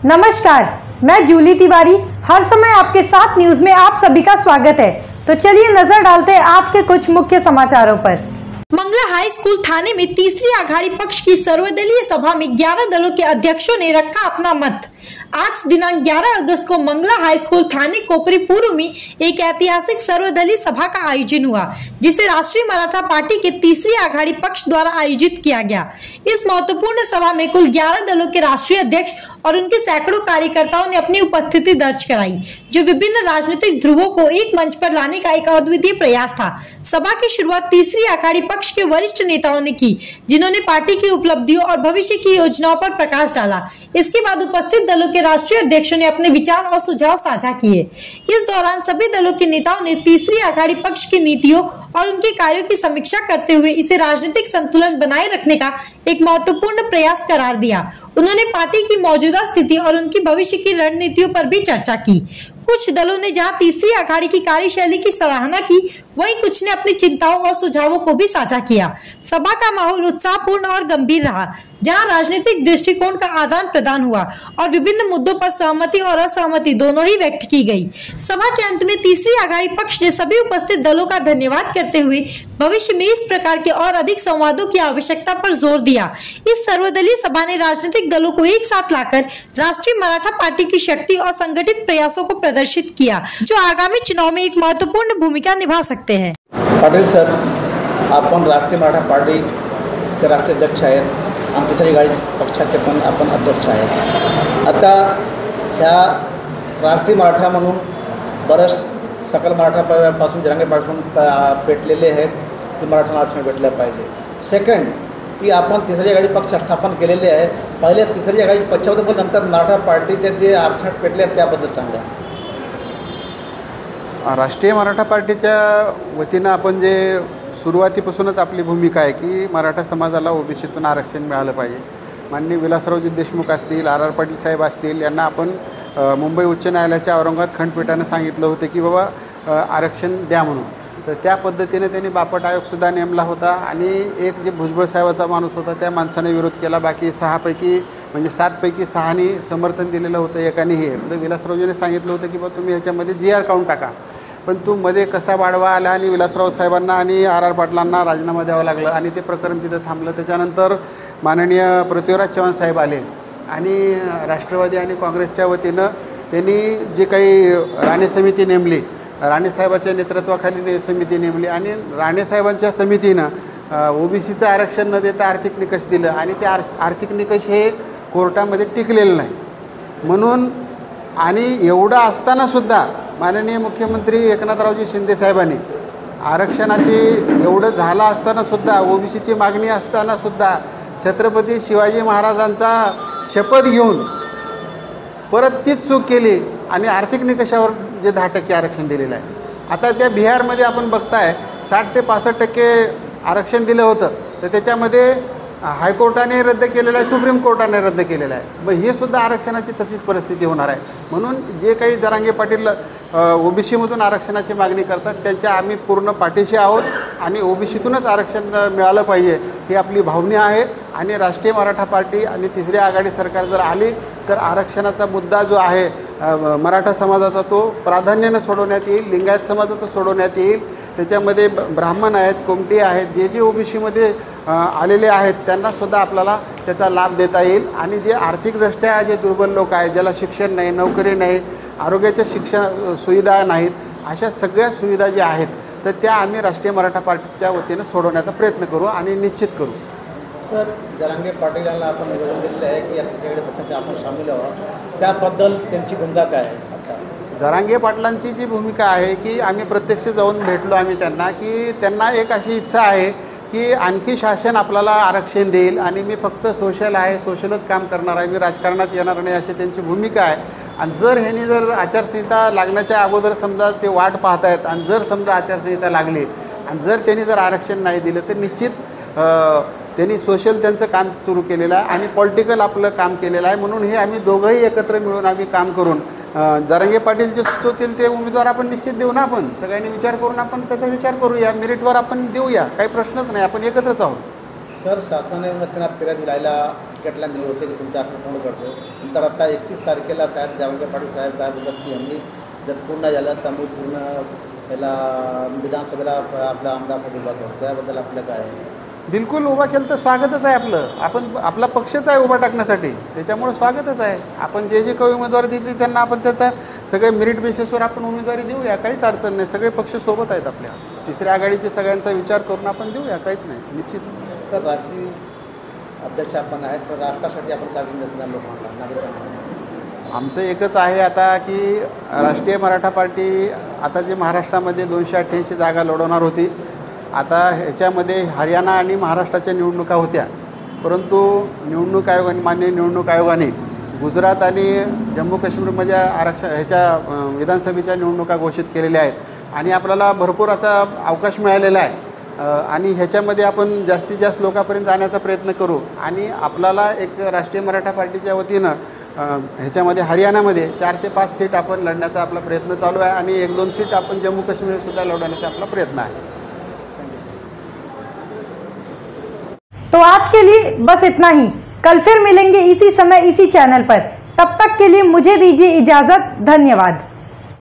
नमस्कार, मैं जूली तिवारी। हर समय आपके साथ न्यूज में आप सभी का स्वागत है। तो चलिए नजर डालते हैं आज के कुछ मुख्य समाचारों पर। मंगला हाई स्कूल थाने में तीसरी आघाड़ी पक्ष की सर्वदलीय सभा में 11 दलों के अध्यक्षों ने रखा अपना मत। आज दिनांक 11 अगस्त को मंगला हाई स्कूल थाने कोपरी पूर्व में एक ऐतिहासिक सर्वदलीय सभा का आयोजन हुआ, जिसे राष्ट्रीय मराठा पार्टी के तीसरी आघाड़ी पक्ष द्वारा आयोजित किया गया। इस महत्वपूर्ण सभा में कुल 11 दलों के राष्ट्रीय अध्यक्ष और उनके सैकड़ों कार्यकर्ताओं ने अपनी उपस्थिति दर्ज कराई, जो विभिन्न राजनीतिक ध्रुवों को एक मंच पर लाने का एक अद्वितीय प्रयास था। सभा की शुरुआत तीसरी आघाड़ी पक्ष के वरिष्ठ नेताओं ने की, जिन्होंने पार्टी की उपलब्धियों और भविष्य की योजनाओं पर प्रकाश डाला। इसके बाद उपस्थित दलों के राष्ट्रीय अध्यक्षों ने अपने विचार और सुझाव साझा किए। इस दौरान सभी दलों के नेताओं ने तीसरी आघाड़ी पक्ष की नीतियों और उनके कार्यों की समीक्षा करते हुए इसे राजनीतिक संतुलन बनाए रखने का एक महत्वपूर्ण प्रयास करार दिया। उन्होंने पार्टी की मौजूदा स्थिति और उनकी भविष्य की रणनीतियों पर भी चर्चा की। कुछ दलों ने जहां तीसरी आघाड़ी की कार्यशैली की सराहना की, वहीं कुछ ने अपनी चिंताओं और सुझावों को भी साझा किया। सभा का माहौल उत्साहपूर्ण और गंभीर रहा, जहां राजनीतिक दृष्टिकोण का आदान प्रदान हुआ और विभिन्न मुद्दों पर सहमति और असहमति दोनों ही व्यक्त की गई। सभा के अंत में तीसरी आघाड़ी पक्ष ने सभी उपस्थित दलों का धन्यवाद करते हुए भविष्य में इस प्रकार के और अधिक संवादों की आवश्यकता पर जोर दिया। इस सर्वदलीय सभा ने राजनीतिक दलों को एक साथ लाकर राष्ट्रीय मराठा पार्टी की शक्ति और संगठित प्रयासों को प्रदर्शित किया, जो आगामी चुनाव में एक महत्वपूर्ण भूमिका निभा सकते हैं। पाटील सर, आपण राष्ट्रीय मराठा पार्टीचे राष्ट्रीय अध्यक्ष आहेत आणि तिसरी आघाडी पक्षाचे पण आपण अध्यक्ष आहेत। आता ह्या राष्ट्रीय मराठा म्हणून बरंच सकल मराठापासून जरांगेपासून पेटलेले आहेत की मराठा आरक्षण भेटलं पाहिजे। सेकंड की आपण तिसरी आघाडी पक्ष स्थापन केलेले आहे। पहिले तिसरी आघाडी पक्षाबद्दल पण नंतर मराठा पार्टीचे जे आरक्षण भेटले आहेत त्याबद्दल सांगा। राष्ट्रीय मराठा पार्टीच्या वतीनं आपण जे सुरुवातीपासूनच आपली भूमिका आहे की मराठा समाजाला ओबीसीतून आरक्षण मिळालं पाहिजे। माननीय विलासरावजी देशमुख असतील, आर पाटील साहेब असतील, यांना आपण मुंबई उच्च न्यायालयाच्या औरंगाबाद खंडपीठानं सांगितलं होतं की बाबा आरक्षण द्या म्हणून। तर त्या पद्धतीने त्यांनी बापट आयोगसुद्धा नेमला होता आणि एक जे भुजबळ साहेबाचा माणूस होता त्या माणसाने विरोध केला। बाकी 6 पैकी म्हणजे 7 पैकी 6नी समर्थन दिलेलं होतं, एकाने हे म्हणजे विलासरावजीने सांगितलं होतं की बाबा तुम्ही ह्याच्यामध्ये GR काढून टाका। पण तू मध्ये कसा वाढवा आला आणि विलासराव साहेबांना आणि आर पाटलांना राजीनामा द्यावा लागला आणि ते प्रकरण तिथं थांबलं। त्याच्यानंतर माननीय पृथ्वीराज चव्हाण साहेब आले आणि राष्ट्रवादी आणि काँग्रेसच्या वतीनं त्यांनी जे काही राणे समिती नेमली, राणेसाहेबांच्या नेतृत्वाखाली समिती नेमली आणि राणेसाहेबांच्या समितीनं ओबीसीचं आरक्षण न देता आर्थिक निकष दिलं आणि ते आर्थिक निकष हे कोर्टामध्ये टिकलेलं नाही म्हणून। आणि एवढं असतानासुद्धा माननीय मुख्यमंत्री एकनाथरावजी शिंदे साहेबांनी आरक्षणाची एवढं झालं असतानासुद्धा, ओबीसीची मागणी असतानासुद्धा छत्रपती शिवाजी महाराजांचा शपथ घेऊन परत तीच चूक केली आणि आर्थिक निकषावर जे 10% आरक्षण दिलेलं आहे। आता त्या बिहारमध्ये आपण बघताय 60 ते 65% आरक्षण दिलं होतं, तर त्याच्यामध्ये हायकोर्टाने रद्द केलेलं आहे, सुप्रीम कोर्टाने रद्द केलेलं आहे। मग हे सुद्धा आरक्षणाची तशीच परिस्थिती होणार आहे। म्हणून जे काही जरांगे पाटील ओबीसीमधून आरक्षणाची मागणी करतात त्यांच्या आम्ही पूर्ण पाठीशी आहोत आणि ओबीसीतूनच आरक्षण मिळालं पाहिजे ही आपली भावना आहे। आणि राष्ट्रीय मराठा पार्टी आणि तिसरी आघाडी सरकार जर आली तर आरक्षणाचा मुद्दा जो आहे मराठा समाजाचा तो प्राधान्याने सोडवण्यात येईल, लिंगायत समाजाचा सोडवण्यात येईल। त्याच्यामध्ये ब्राह्मण आहेत, कोमटी आहेत, जे ओबीसीमध्ये आलेले आहेत त्यांनासुद्धा आपल्याला त्याचा लाभ देता येईल। आणि जे आर्थिकदृष्ट्या जे दुर्बल लोक आहेत, ज्याला शिक्षण नाही, नोकरी नाही, आरोग्याच्या शिक्षण सुविधा नाहीत, अशा सगळ्या सुविधा ज्या आहेत तर त्या आम्ही राष्ट्रीय मराठा पार्टीच्या वतीनं सोडवण्याचा प्रयत्न करू आणि निश्चित करू। सर, जरांगे पाटील यांना आपण निवेदन दिलेलं आहे की या तिसऱ्या पक्षात आपण सामील व्हावं, त्याबद्दल त्यांची भूमिका काय आहे? आता जरांगे पाटलांची जी भूमिका आहे की आम्ही प्रत्यक्ष जाऊन भेटलो आम्ही त्यांना की त्यांना एक अशी इच्छा आहे की आणखी शासन आपल्याला आरक्षण देईल आणि मी फक्त सोशल आहे, सोशलच काम करणार आहे, मी राजकारणात येणार नाही, अशी त्यांची भूमिका आहे। आणि जर ह्यांनी जर आचारसंहिता लागण्याच्या अगोदर समजा ते वाट पाहत आहेत आणि जर समजा आचारसंहिता लागली आणि जर त्यांनी जर आरक्षण नाही दिलं तर निश्चित त्यांनी सोशल त्यांचं काम सुरू केलेलं आहे आणि पॉलिटिकल आपलं काम केलेलं आहे। म्हणून हे आम्ही दोघंही एकत्र मिळून आम्ही काम करून जरांगे पाटील जे सुचवतील ते उमेदवार आपण निश्चित देऊ ना। आपण सगळ्यांनी विचार करून आपण त्याचा विचार करूया, मेरिटवर आपण देऊया, काही प्रश्नच नाही, आपण एकत्रच आहोत। सर, शासनाने 13 जुलैला टिकट दिले होते की तुमचा अर्ज पूर्ण करतो, नंतर आता 31 तारखेला साहेब जरांगे पाटील साहेब काय बोलतात की यांनी जर पूर्ण झालं तर मी पूर्ण याला विधानसभेला आपल्या आमदारसाठी उभा करतो, त्याबद्दल आपलं काय आहे? बिलकुल उभा केलं तर स्वागतच आहे आपलं. आपला पक्षच आहे उभा टाकण्यासाठी, त्याच्यामुळे स्वागतच आहे. आपण जे काही उमेदवार दिली त्यांना आपण त्याचा सगळे मेरिट बेसिसवर आपण उमेदवारी देऊया, काहीच अडचण नाही. सगळे पक्ष सोबत आहेत आपल्या. तिसऱ्या आघाडीचे सगळ्यांचा विचार करून आपण देऊया, काहीच नाही, निश्चितच. सर, राष्ट्रीय अध्यक्ष आपण आहेत, तर राष्ट्रासाठी आपण काय देणार लोकांना, नागरिकांना? आमचं एकच आहे आता की राष्ट्रीय मराठा पार्टी आता जे महाराष्ट्रामध्ये 288 जागा लढवणार होती, आता ह्याच्यामध्ये हरियाणा आणि महाराष्ट्राच्या निवडणुका होत्या, परंतु निवडणूक आयोगाने माननीय निवडणूक आयोगाने गुजरात आणि जम्मू काश्मीरमध्ये ह्याच्या विधानसभेच्या निवडणुका घोषित केलेल्या आहेत आणि आपल्याला भरपूर आता अवकाश मिळालेला आहे आणि ह्याच्यामध्ये आपण जास्तीत जास्त लोकांपर्यंत जाण्याचा प्रयत्न करू आणि आपल्याला एक राष्ट्रीय मराठा पार्टीच्या वतीनं ह्याच्यामध्ये हरियाणामध्ये 4 ते 5 सीट आपण लढण्याचा आपला प्रयत्न चालू आहे आणि 1-2 सीट आपण जम्मू काश्मीरसुद्धा लढवण्याचा आपला प्रयत्न आहे. तो आज के लिए बस इतना ही. कल फिर मिलेंगे इसी समय इसी चैनल पर. तब तक के लिए मुझे दीजिए इजाजत. धन्यवाद.